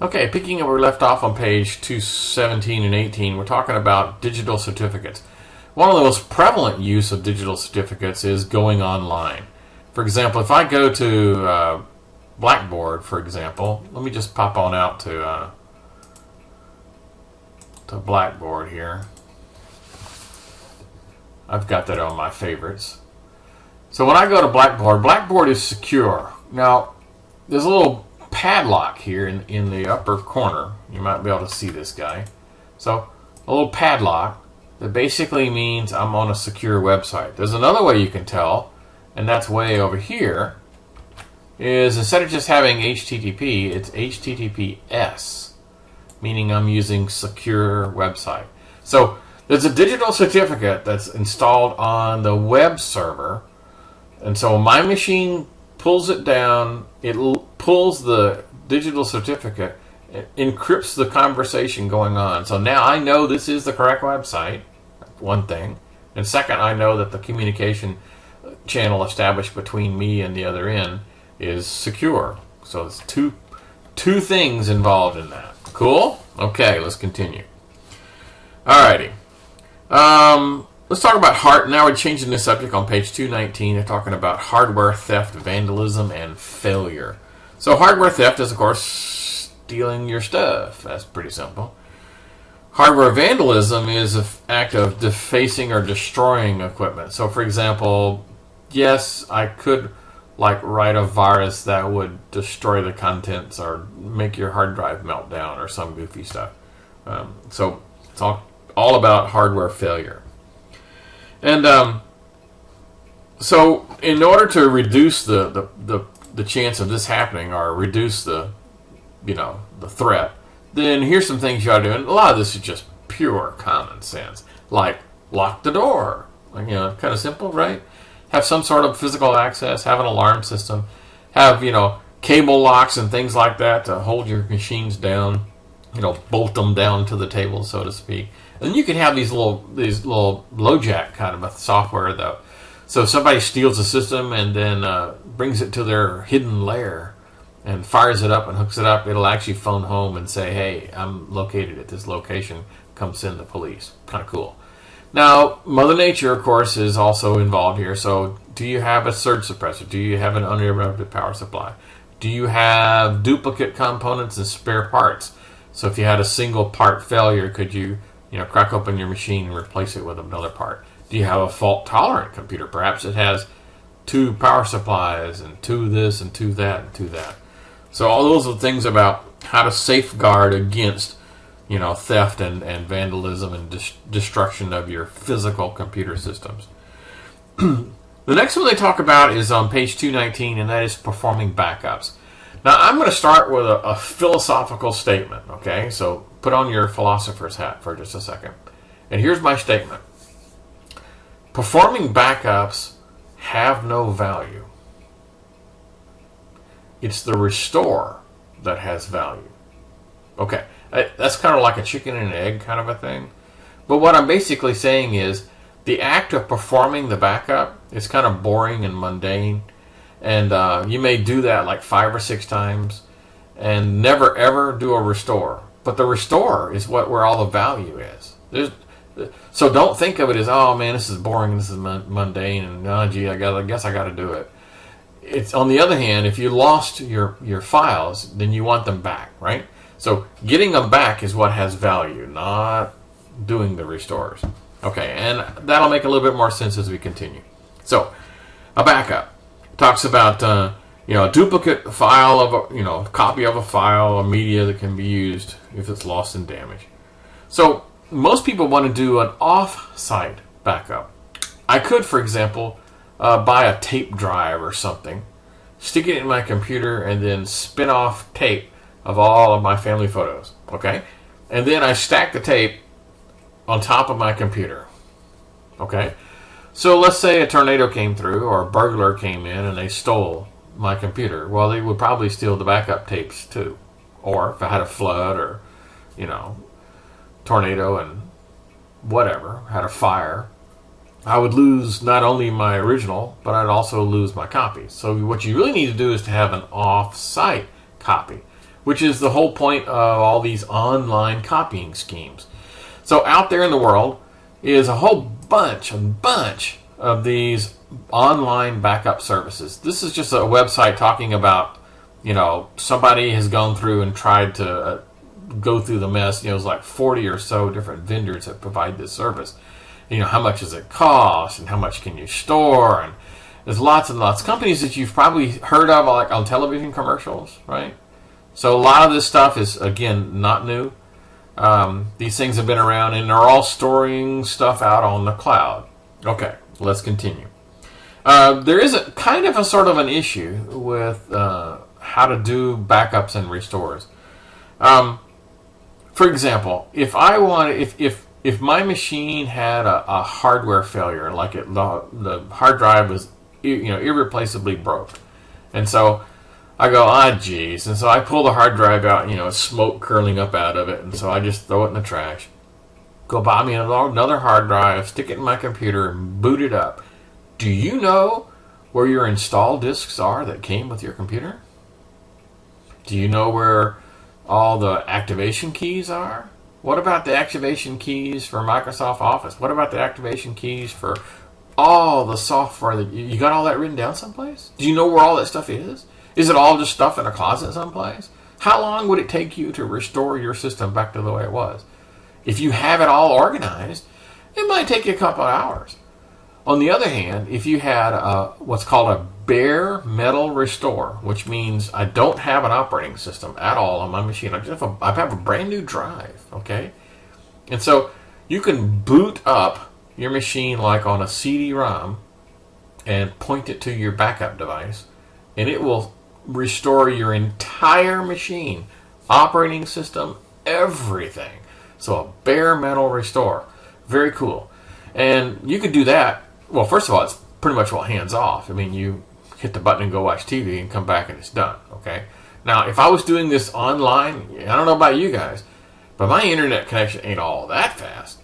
Okay, picking up where we left off on page 217 and 18, we're talking about digital certificates. One of the most prevalent use of digital certificates is going online. For example, if I go to Blackboard, for example, let me just pop on out to Blackboard here. I've got that on my favorites. So when I go to Blackboard, Blackboard is secure. Now, there's a little padlock here in the upper corner. You might be able to see this guy. So a little padlock that basically means I'm on a secure website. There's another way you can tell, and that's way over here, is instead of just having HTTP, it's HTTPS, meaning I'm using secure website. So there's a digital certificate that's installed on the web server, and so my machine pulls it down, it pulls the digital certificate, it encrypts the conversation going on. So now I know this is the correct website, one thing. And second, I know that the communication channel established between me and the other end is secure. So it's two things involved in that. Cool? Okay, let's continue. Alrighty. Let's talk about now we're changing the subject on page 219. They're talking about hardware theft, vandalism, and failure. So hardware theft is, of course, stealing your stuff. That's pretty simple. Hardware vandalism is an act of defacing or destroying equipment. So, for example, yes, I could write a virus that would destroy the contents or make your hard drive melt down or some goofy stuff. So it's all about hardware failure. And so in order to reduce the chance of this happening or reduce the threat, then here's some things you ought to do. And a lot of this is just pure common sense. Like lock the door. Kind of simple, right? Have some sort of physical access, have an alarm system, have, cable locks and things like that to hold your machines down, bolt them down to the table, so to speak. And you can have these little LoJack kind of a software, though. So if somebody steals a system and then brings it to their hidden lair and fires it up and hooks it up, it'll actually phone home and say, hey, I'm located at this location, come send the police. Kind of cool. Now, Mother Nature, of course, is also involved here. So do you have a surge suppressor? Do you have an uninterrupted power supply? Do you have duplicate components and spare parts? So if you had a single part failure, could you crack open your machine and replace it with another part? Do you have a fault-tolerant computer? Perhaps it has 2 power supplies and 2 this and 2 that and 2 that. So all those are things about how to safeguard against theft and vandalism and destruction of your physical computer systems. The next one they talk about is on page 219, and that is performing backups. Now, I'm going to start with a philosophical statement, okay? So put on your philosopher's hat for just a second. And here's my statement. Performing backups have no value. It's the restore that has value. Okay, that's kind of like a chicken and egg kind of a thing. But what I'm basically saying is the act of performing the backup is kind of boring and mundane. And you may do that like 5 or 6 times and never ever do a restore. But the restore is where all the value is. So don't think of it as, oh man, this is boring, this is mundane, and oh gee, I guess I got to do it. It's on the other hand, if you lost your files, then you want them back, right? So getting them back is what has value, not doing the restores. Okay, and that'll make a little bit more sense as we continue. So a backup talks about a duplicate file of a copy of a file or media that can be used if it's lost and damaged. So most people want to do an off-site backup. I could, for example, buy a tape drive or something, stick it in my computer, and then spin off tape of all of my family photos. Okay, and then I stack the tape on top of my computer. Okay, so let's say a tornado came through or a burglar came in and they stole my computer. Well, they would probably steal the backup tapes too. Or if I had a flood or tornado and whatever, had a fire, I would lose not only my original, but I'd also lose my copy. So what you really need to do is to have an off-site copy. which is the whole point of all these online copying schemes. So out there in the world is a whole bunch of these online backup services. This is just a website talking about, somebody has gone through and tried to go through the mess. There's like 40 or so different vendors that provide this service. How much does it cost, and how much can you store, and there's lots and lots of companies that you've probably heard of, like on television commercials, right? So a lot of this stuff is, again, not new. These things have been around, and they're all storing stuff out on the cloud. Okay, let's continue. There is a kind of a sort of an issue with how to do backups and restores. For example, if I wanted, if my machine had a hardware failure, like the hard drive was irreplaceably broke, and so I go, geez, and so I pull the hard drive out, smoke curling up out of it, and so I just throw it in the trash. Go buy me another hard drive, stick it in my computer, and boot it up. Do you know where your install disks are that came with your computer? Do you know where all the activation keys are? What about the activation keys for Microsoft Office? What about the activation keys for all the software? That you got all that written down someplace? Do you know where all that stuff is? Is it all just stuff in a closet someplace? How long would it take you to restore your system back to the way it was? If you have it all organized, it might take you a couple of hours. On the other hand, if you had what's called a bare metal restore, which means I don't have an operating system at all on my machine. I have a brand new drive, okay? And so you can boot up your machine like on a CD-ROM and point it to your backup device, and it will restore your entire machine, operating system, everything. So a bare metal restore. Very cool. And you could do that. Well, first of all, it's pretty much all hands off. I mean, you hit the button and go watch TV and come back and it's done, okay? Now, if I was doing this online, I don't know about you guys, but my internet connection ain't all that fast.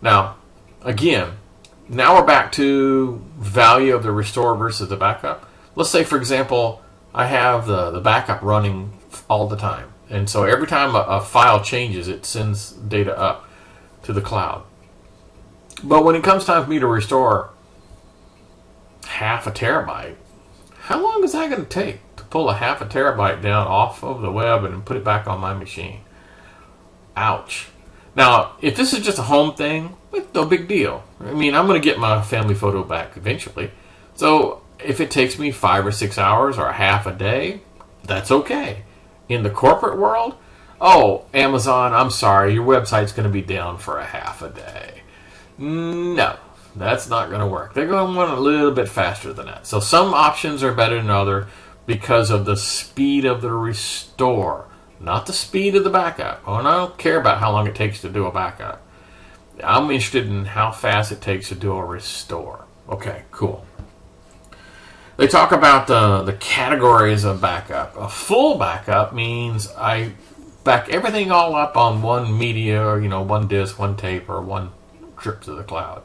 Now, again, now we're back to value of the restore versus the backup. Let's say, for example, I have the backup running all the time. And so every time a file changes, it sends data up to the cloud. But when it comes time for me to restore half a terabyte, how long is that going to take to pull a half a terabyte down off of the web and put it back on my machine? Ouch. Now, if this is just a home thing, it's no big deal. I mean, I'm going to get my family photo back eventually. So if it takes me 5 or 6 hours or a half a day, that's okay. In the corporate world, oh, Amazon, I'm sorry, your website's going to be down for a half a day. No, that's not going to work. They're going to want a little bit faster than that. So some options are better than others because of the speed of the restore, not the speed of the backup. Oh, and I don't care about how long it takes to do a backup. I'm interested in how fast it takes to do a restore. Okay, cool. They talk about the categories of backup. A full backup means I back everything all up on one media, or one disk, one tape, or one trip to the cloud.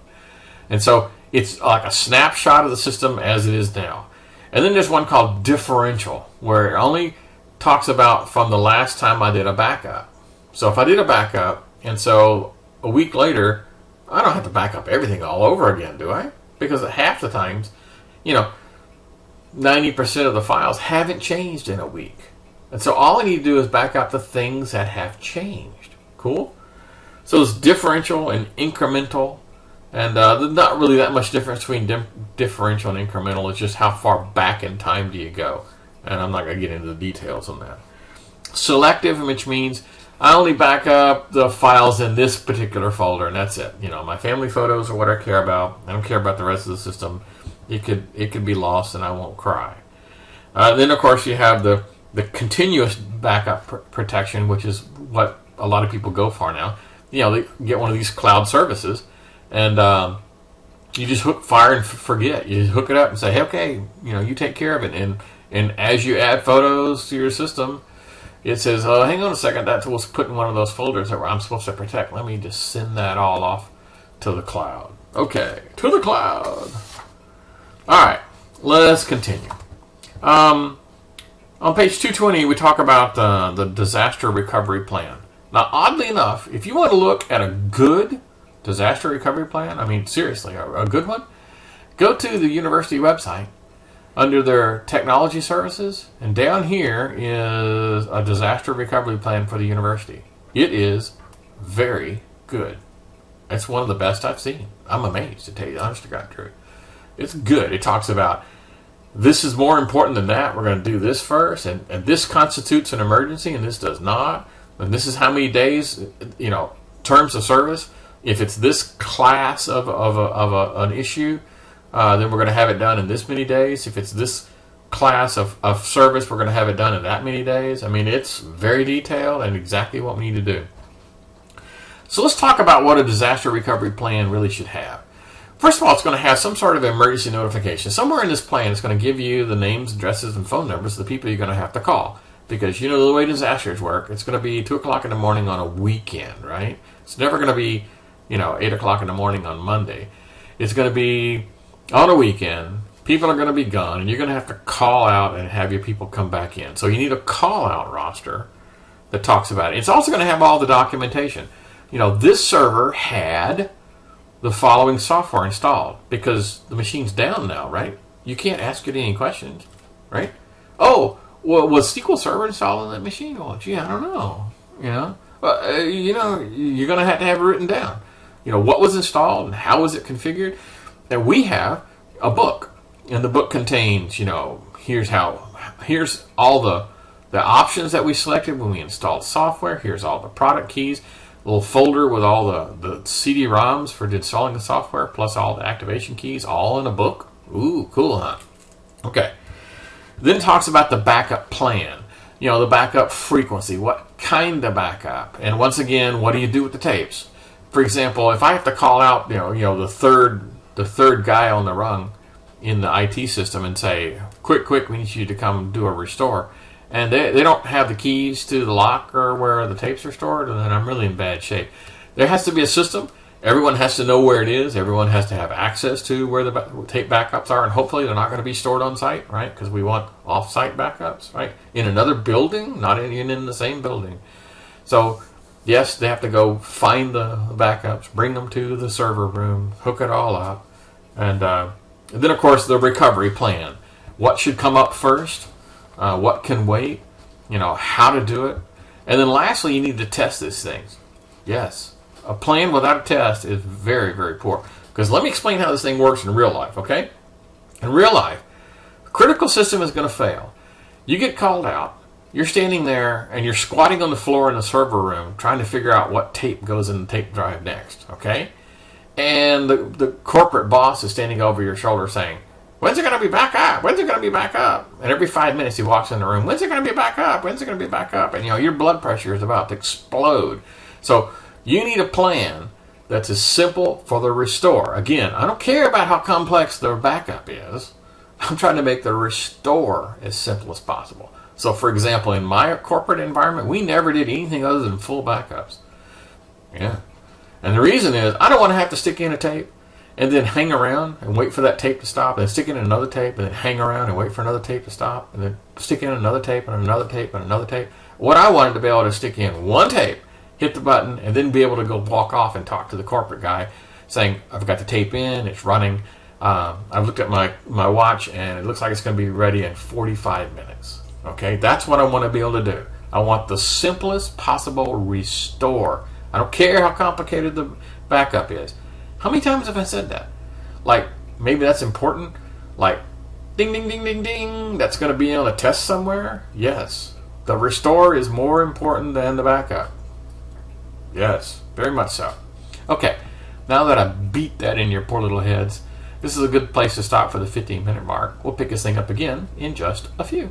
And so it's like a snapshot of the system as it is now. And then there's one called differential, where it only talks about from the last time I did a backup. So if I did a backup, and so a week later, I don't have to back up everything all over again, do I? Because at half the times, 90% of the files haven't changed in a week. And so all I need to do is back up the things that have changed. Cool? So it's differential and incremental. And there's not really that much difference between differential and incremental. It's just how far back in time do you go. And I'm not going to get into the details on that. Selective, which means I only back up the files in this particular folder, and that's it. My family photos are what I care about. I don't care about the rest of the system. It could be lost, and I won't cry. Then, of course, you have the continuous backup protection, which is what a lot of people go for now. They get one of these cloud services, and you just fire and forget. You hook it up and say, hey, okay, you take care of it. And as you add photos to your system, it says, oh, hang on a second, that was put in one of those folders that I'm supposed to protect. Let me just send that all off to the cloud. Okay, to the cloud. All right, let's continue. On page 220, we talk about the disaster recovery plan. Now, oddly enough, if you want to look at a good disaster recovery plan, I mean, seriously, a good one, go to the university website under their technology services, and down here is a disaster recovery plan for the university. It is very good. It's one of the best I've seen. I'm amazed, to tell you the honest to God truth. It's good. It talks about this is more important than that. We're going to do this first, and this constitutes an emergency, and this does not. And this is how many days, terms of service. If it's this class of an issue, then we're going to have it done in this many days. If it's this class of service, we're going to have it done in that many days. I mean, it's very detailed and exactly what we need to do. So let's talk about what a disaster recovery plan really should have. First of all, it's going to have some sort of emergency notification. Somewhere in this plan, it's going to give you the names, addresses, and phone numbers of the people you're going to have to call. Because you know the way disasters work, it's going to be 2 o'clock in the morning on a weekend, right? It's never going to be, 8 o'clock in the morning on Monday. It's going to be on a weekend. People are going to be gone, and you're going to have to call out and have your people come back in. So you need a call-out roster that talks about it. It's also going to have all the documentation. This server had the following software installed because the machine's down now, right? You can't ask it any questions, right? Oh, well, was SQL Server installed on that machine? Well, gee, I don't know. You're going to have it written down. What was installed and how was it configured? And we have a book, and the book contains, here's all the options that we selected when we installed software. Here's all the product keys. A little folder with all the CD-ROMs for installing the software, plus all the activation keys, all in a book. Ooh, cool, huh? Okay. Then talks about the backup plan. The backup frequency. What kind of backup? And once again, what do you do with the tapes? For example, if I have to call out, the third guy on the rung in the IT system and say, quick, we need you to come do a restore, and they don't have the keys to the locker where the tapes are stored, and then I'm really in bad shape. There has to be a system. Everyone has to know where it is. Everyone has to have access to where the tape backups are, and hopefully they're not going to be stored on site, right? Because we want off-site backups, right? In another building, not even in the same building. So, yes, they have to go find the backups, bring them to the server room, hook it all up, and then, of course, the recovery plan. What should come up first? What can wait? How to do it. And then lastly, you need to test these things. Yes. A plan without a test is very, very poor. Because let me explain how this thing works in real life, okay? In real life, a critical system is going to fail. You get called out. You're standing there and you're squatting on the floor in the server room trying to figure out what tape goes in the tape drive next, okay? And the corporate boss is standing over your shoulder saying, when's it going to be back up? When's it going to be back up? And every 5 minutes he walks in the room, when's it going to be back up? When's it going to be back up? And your blood pressure is about to explode. So you need a plan that's as simple for the restore. Again, I don't care about how complex the backup is. I'm trying to make the restore as simple as possible. So for example, in my corporate environment, we never did anything other than full backups. Yeah. And the reason is I don't want to have to stick in a tape and then hang around and wait for that tape to stop, and then stick in another tape, and then hang around and wait for another tape to stop, and then stick in another tape and another tape and another tape. What I wanted to be able to stick in one tape, hit the button, and then be able to go walk off and talk to the corporate guy saying, I've got the tape in, it's running. I've looked at my watch, and it looks like it's going to be ready in 45 minutes. Okay, that's what I want to be able to do. I want the simplest possible restore. I don't care how complicated the backup is. How many times have I said that? Like, maybe that's important. Like, ding, ding, ding, ding, ding. That's going to be on a test somewhere? Yes. The restore is more important than the backup. Yes, very much so. Okay, now that I beat that in your poor little heads, this is a good place to stop for the 15-minute mark. We'll pick this thing up again in just a few.